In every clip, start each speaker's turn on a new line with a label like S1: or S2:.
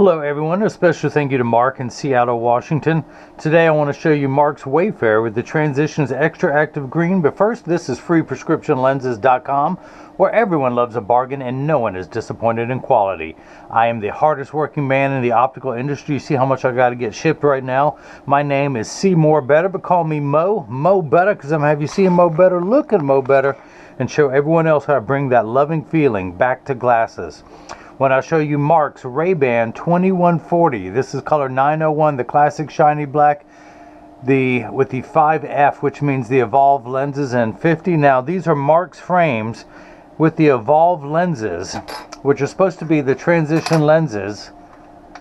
S1: Hello everyone, a special thank you to Mark in Seattle, Washington. Today I want to show you Mark's Wayfarer with the Transitions XTRActive Green. But first, this is freeprescriptionlenses.com, where everyone loves a bargain and no one is disappointed in quality. I am the hardest working man in the optical industry. You see how much I got to get shipped right now. My name is See More Bettah, but call me Mo Bettah, because I'm going to have you see Mo Bettah, look at Mo Bettah, and show everyone else how to bring that loving feeling back to glasses. When I show you Marc's RayBan 2140, this is color 901, the classic shiny black, with the 5F, which means the evolved lenses, and 50. Now these are Marc's frames with the evolved lenses, which are supposed to be the transition lenses.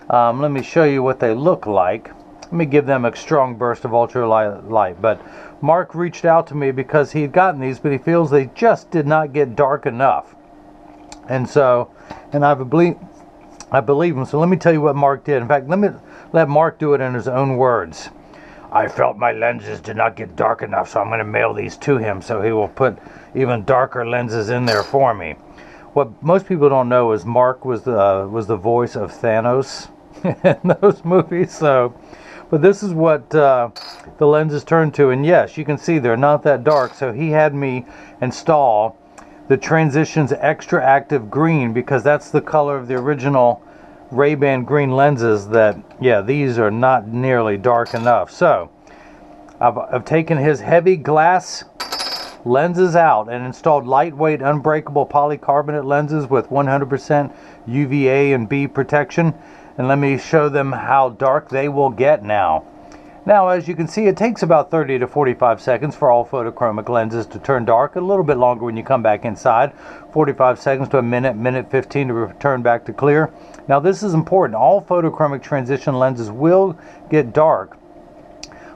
S1: Let me show you what they look like. Let me give them a strong burst of ultralight. But Marc reached out to me because he had gotten these, but he feels they just did not get dark enough. And I believe him. So let me tell you what Marc did. In fact, let Marc do it in his own words. I felt my lenses did not get dark enough, so I'm going to mail these to him so he will put even darker lenses in there for me. What most people don't know is Marc was the voice of Thanos in those movies. But this is what the lenses turn to, and yes, you can see they're not that dark. So he had me install the Transitions XTRActive Green, because that's the color of the original RayBan green lenses. That, yeah, these are not nearly dark enough. So I've taken his heavy glass lenses out and installed lightweight unbreakable polycarbonate lenses with 100% UVA and B protection, and let me show them how dark they will get now. Now, as you can see, it takes about 30 to 45 seconds for all photochromic lenses to turn dark. A little bit longer when you come back inside. 45 seconds to a minute 15 to return back to clear. Now, this is important. All photochromic transition lenses will get dark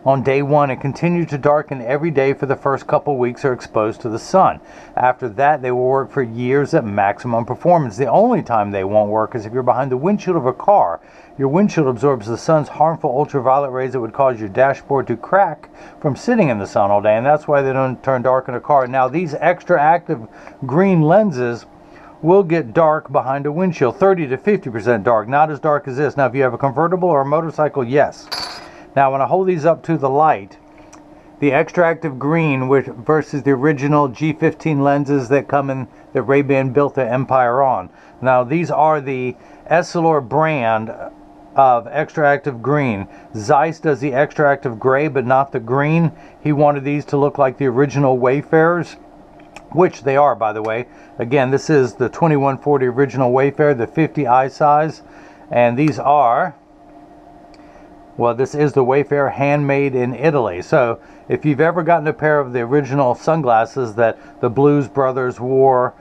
S1: on day one and continue to darken every day for the first couple weeks are exposed to the sun. After that, they will work for years at maximum performance. The only time they won't work is if you're behind the windshield of a car. Your windshield absorbs the sun's harmful ultraviolet rays that would cause your dashboard to crack from sitting in the sun all day, and that's why they don't turn dark in a car. Now, these XTRActive green lenses will get dark behind a windshield, 30 to 50% dark, not as dark as this. Now, if you have a convertible or a motorcycle, yes. Now, when I hold these up to the light, the XTRActive Green versus the original G15 lenses that come in, that RayBan built the empire on. Now, these are the Essilor brand of XTRActive Green. Zeiss does the XTRActive Gray, but not the green. He wanted these to look like the original Wayfarers, which they are, by the way. Again, this is the 2140 original Wayfarer, the 50 eye size, and these are, well, this is the Wayfarer handmade in Italy. So if you've ever gotten a pair of the original sunglasses that the Blues Brothers wore,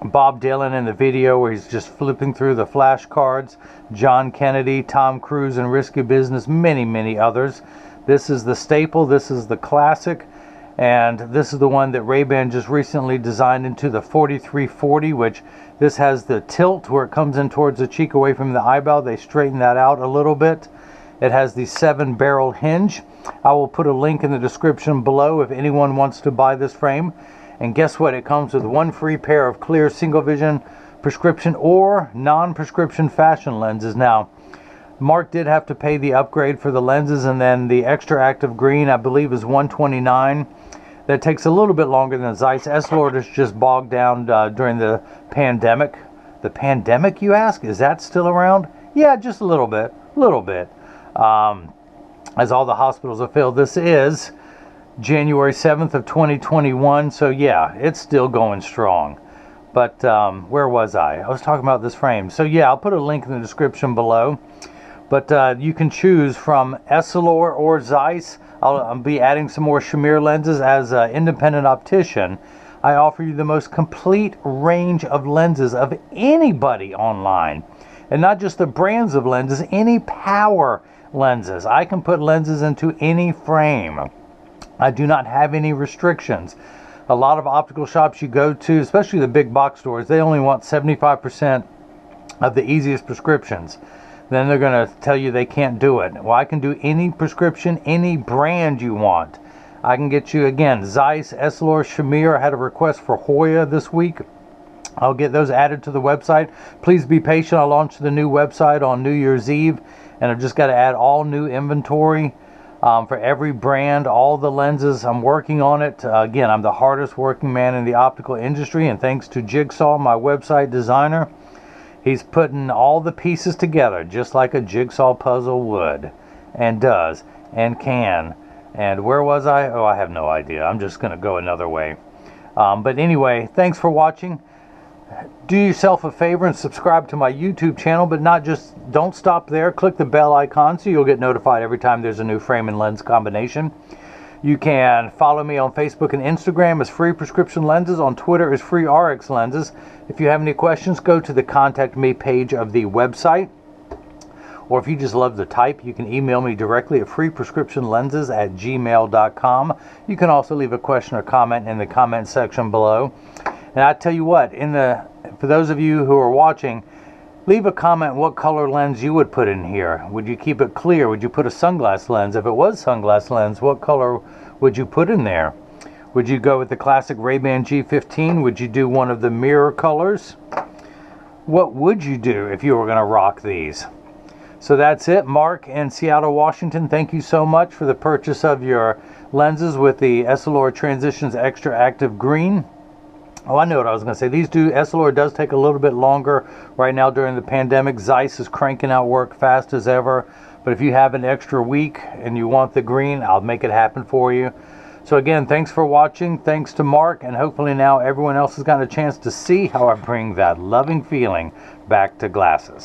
S1: Bob Dylan in the video where he's just flipping through the flashcards, John Kennedy, Tom Cruise in Risky Business, many others. This is the staple, this is the classic, and this is the one that RayBan just recently designed into the 4340, which this has the tilt where it comes in towards the cheek away from the eyebrow. They straighten that out a little bit. It has the 7-barrel hinge. I will put a link in the description below if anyone wants to buy this frame. And guess what? It comes with one free pair of clear single vision prescription or non-prescription fashion lenses. Now, Marc did have to pay the upgrade for the lenses, and then the XTRActive Green, I believe, is $129. That takes a little bit longer than Zeiss. Essilor is just bogged down during the pandemic. The pandemic, you ask? Is that still around? Yeah, just a little bit. As all the hospitals are filled. This is January 7th of 2021. So yeah, it's still going strong. But where was I? I was talking about this frame. So yeah, I'll put a link in the description below. But you can choose from Essilor or Zeiss. I'll be adding some more Shamir lenses. As an independent optician, I offer you the most complete range of lenses of anybody online. And not just the brands of lenses, any power lenses. I can put lenses into any frame. I do not have any restrictions. A lot of optical shops you go to, especially the big box stores, they only want 75% of the easiest prescriptions. Then they're going to tell you they can't do it. Well, I can do any prescription, any brand you want. I can get you, again, Zeiss, Essilor, Shamir. I had a request for Hoya this week. I'll get those added to the website. Please be patient. I'll launch the new website on New Year's Eve, and I've just got to add all new inventory for every brand, all the lenses. I'm working on it. Again, I'm the hardest working man in the optical industry, and thanks to Jigsaw, my website designer, he's putting all the pieces together just like a jigsaw puzzle would, and does, and can. And where was I? Oh, I have no idea. I'm just going to go another way. But anyway, thanks for watching. Do yourself a favor and subscribe to my YouTube channel, but don't stop there. Click the bell icon so you'll get notified every time there's a new frame and lens combination. You can follow me on Facebook and Instagram as Free Prescription Lenses, on Twitter as Free RX Lenses. If you have any questions, go to the Contact Me page of the website. Or if you just love to type, you can email me directly at freeprescriptionlenses@gmail.com. You can also leave a question or comment in the comment section below. And I tell you what, for those of you who are watching, leave a comment what color lens you would put in here. Would you keep it clear? Would you put a sunglass lens? If it was sunglass lens, what color would you put in there? Would you go with the classic RayBan G15? Would you do one of the mirror colors? What would you do if you were going to rock these? So that's it. Mark in Seattle, Washington, thank you so much for the purchase of your lenses with the Essilor Transitions XTRActive Green. Oh, I know what I was going to say. Essilor does take a little bit longer right now during the pandemic. Zeiss is cranking out work fast as ever. But if you have an extra week and you want the green, I'll make it happen for you. So again, thanks for watching. Thanks to Mark. And hopefully now everyone else has gotten a chance to see how I bring that loving feeling back to glasses.